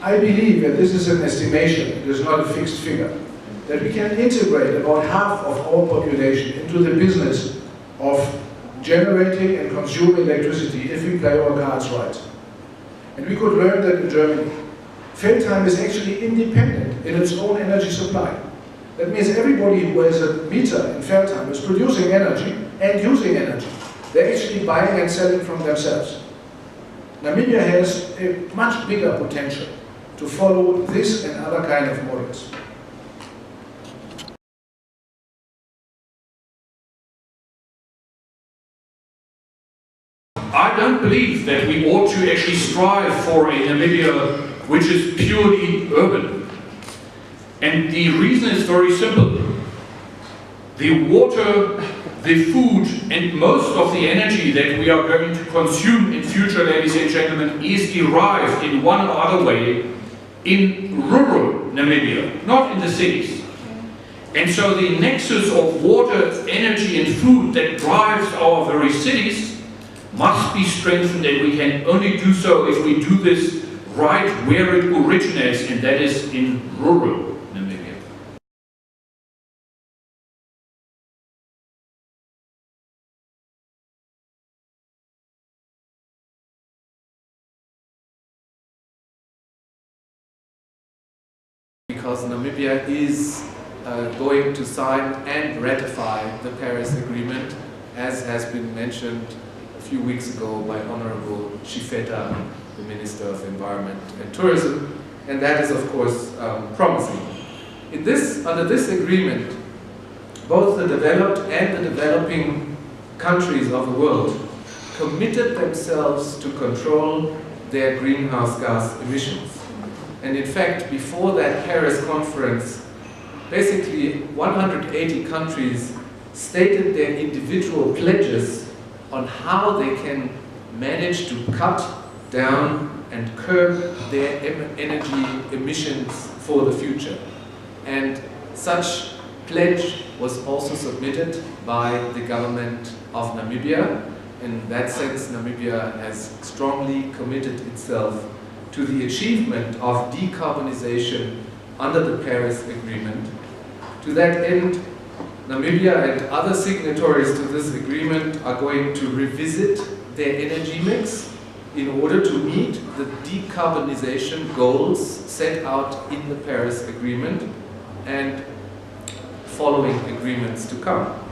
I believe, and this is an estimation, it is not a fixed figure, that we can integrate about half of our population into the business of generating and consuming electricity if we play our cards right. And we could learn that in Germany. Feldheim is actually independent in its own energy supply. That means everybody who has a meter in Feldheim is producing energy and using energy. They're actually buying and selling from themselves. Namibia has a much bigger potential to follow this and other kind of models. I don't believe that we ought to actually strive for a Namibia which is purely urban. And the reason is very simple. The water, the food, and most of the energy that we are going to consume in future, ladies and gentlemen, is derived in one or other way in rural Namibia, not in the cities. And so the nexus of water, energy, and food that drives our very cities must be strengthened, and we can only do so if we do this right where it originates, and that is in rural Namibia. Because Namibia is going to sign and ratify the Paris Agreement, as has been mentioned a few weeks ago by Honorable Chifeta, the Minister of Environment and Tourism, and that is of course promising. Under this agreement, both the developed and the developing countries of the world committed themselves to control their greenhouse gas emissions. And in fact, before that Paris conference, basically 180 countries stated their individual pledges on how they can manage to cut down and curb their energy emissions for the future. And such pledge was also submitted by the government of Namibia. In that sense, Namibia has strongly committed itself to the achievement of decarbonization under the Paris Agreement. To that end, Namibia and other signatories to this agreement are going to revisit their energy mix in order to meet the decarbonization goals set out in the Paris Agreement and following agreements to come.